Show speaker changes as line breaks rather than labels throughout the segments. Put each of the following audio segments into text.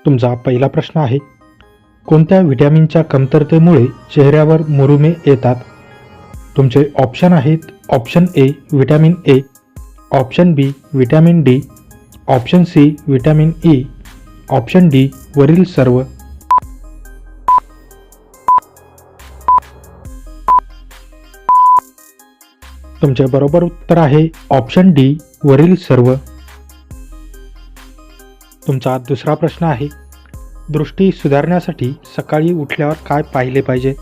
तुमचा पहिला प्रश्न आहे, कोणत्या व्हिटॅमिनच्या कमतरतेमुळे चेहऱ्यावर मुरुमे येतात? तुमचे ऑप्शन आहेत, option A vitamin A, option B vitamin D, option C vitamin E, option D वरील सर्व. तुमचे बरोबर उत्तर आहे ऑप्शन डी वरील सर्व. तुमचा दुसरा प्रश्न आहे, दृष्टी सुधारण्यासाठी सकाळी उठल्यावर काय पाहिले पाहिजे?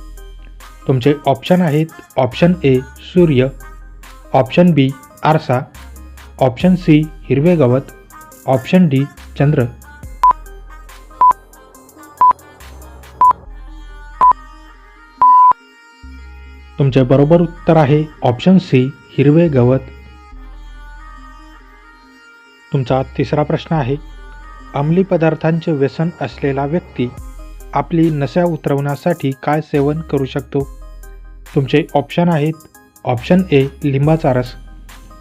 तुमचे ऑप्शन आहेत, ऑप्शन ए सूर्य, ऑप्शन बी आरसा, ऑप्शन सी हिरवे गवत, ऑप्शन डी चंद्र. तुमचे बरोबर उत्तर आहे ऑप्शन सी हिरवे गवत. तुमचा तिसरा प्रश्न आहे, अंमली पदार्थांचे व्यसन असलेला व्यक्ती आपली नशा उतरवण्यासाठी काय सेवन करू शकतो? तुमचे ऑप्शन आहेत, ऑप्शन ए लिंबाचा रस,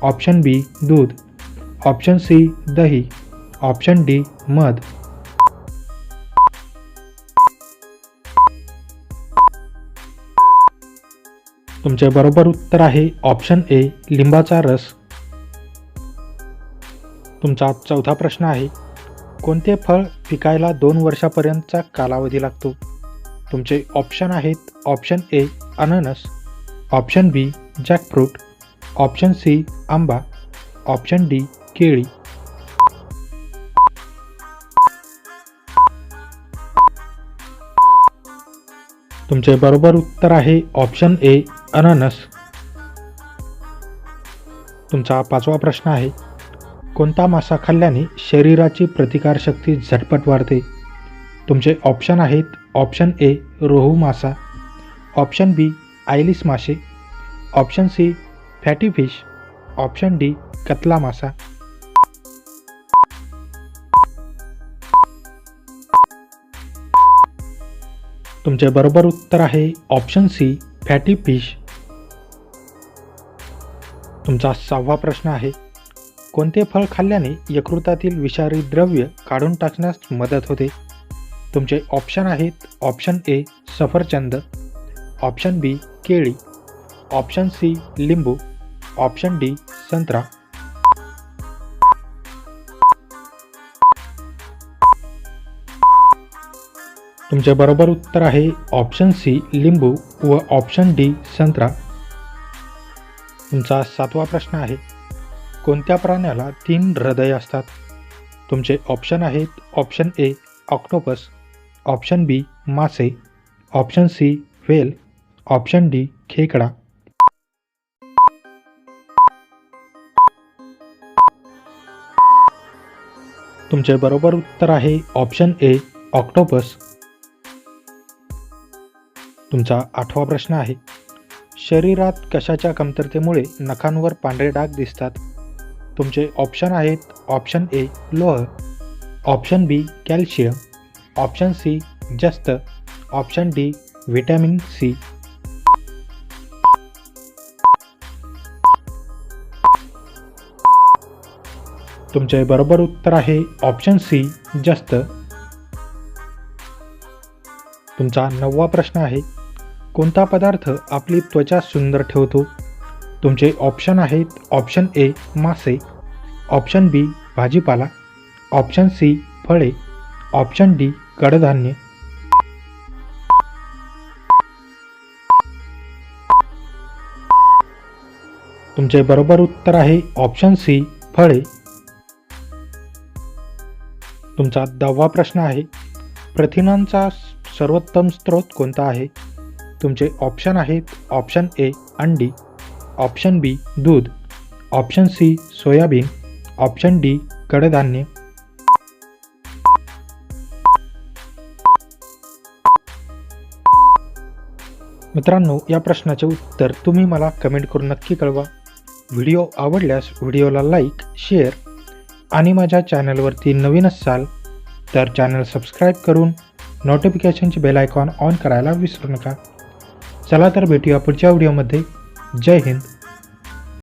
ऑप्शन बी दूध, ऑप्शन सी दही, ऑप्शन डी मध. तुमचे बरोबर उत्तर आहे ऑप्शन ए लिंबाचा रस. तुमचा चौथा प्रश्न आहे, कोणते फळ पिकायला 2 वर्षापर्यंतचा कालावधी लागतो? तुमचे ऑप्शन आहेत, ऑप्शन ए अननस, ऑप्शन बी जॅकफ्रूट, ऑप्शन सी आंबा, ऑप्शन डी केळी. तुमचे बरोबर उत्तर आहे ऑप्शन ए अननस. तुमचा पाचवा प्रश्न आहे, कोणता मासा खाल्ल्याने शरीराची प्रतिकारशक्ती झटपट वाढते? तुमचे ऑप्शन आहेत, ऑप्शन ए रोहू मासा, ऑप्शन बी आयलिस मासे, option C fatty fish, option D कतला मासा. तुमचे बरोबर उत्तर आहे ऑप्शन सी फॅटी फिश. तुमचा 6वा प्रश्न आहे, कोणते फळ खाल्ल्याने यकृतातील विषारी द्रव्य काढून टाकण्यास मदत होते? तुमचे ऑप्शन आहेत, ऑप्शन ए सफरचंद, ऑप्शन बी केळी, ऑप्शन सी लिंबू, ऑप्शन डी संत्रा. तुमचे बरोबर उत्तर आहे ऑप्शन सी लिंबू व ऑप्शन डी संत्रा. तुमचा 7वा प्रश्न आहे, कोणत्या प्राण्याला 3 हृदय असतात? तुमचे ऑप्शन आहेत, option A octopus, option B मासे, option C whale, option D खेकडा. तुमचे बरोबर उत्तर आहे ऑप्शन ए ऑक्टोपस. तुमचा 8वा प्रश्न आहे, शरीरात कशाच्या कमतरतेमुळे नखांवर पांढरे डाग दिसतात? तुमचे ऑप्शन आहेत, ऑप्शन ए लोह, ऑप्शन बी कॅल्शियम, ऑप्शन सी जस्त, ऑप्शन डी व्हिटॅमिन सी. तुमचे बरोबर उत्तर आहे ऑप्शन सी जस्त. तुमचा 9वा प्रश्न आहे, कोणता पदार्थ आपली त्वचा सुंदर ठेवतो? तुमचे ऑप्शन आहेत, ऑप्शन ए मासे, ऑप्शन बी भाजीपाला, ऑप्शन सी फळे, ऑप्शन डी कडधान्य. तुमचे बरोबर उत्तर आहे ऑप्शन सी फळे. तुमचा 10वा प्रश्न आहे, प्रथिनांचा सर्वोत्तम स्रोत कोणता आहे? तुमचे ऑप्शन आहेत, ऑप्शन ए अंडी, ऑप्शन बी दूध, option C soybean, option D कडधान्य. मित्रांनो, या प्रश्नाचे उत्तर तुम्ही मला कमेंट करून नक्की कळवा. व्हिडिओ आवडल्यास व्हिडिओला लाईक, शेअर आणि माझ्या चॅनलवरती नवीन असाल तर चॅनल सबस्क्राईब करून नोटिफिकेशनची बेल आयकॉन ऑन करायला विसरू नका. चला तर भेटूया पुढच्या व्हिडिओमध्ये. जय हिंद.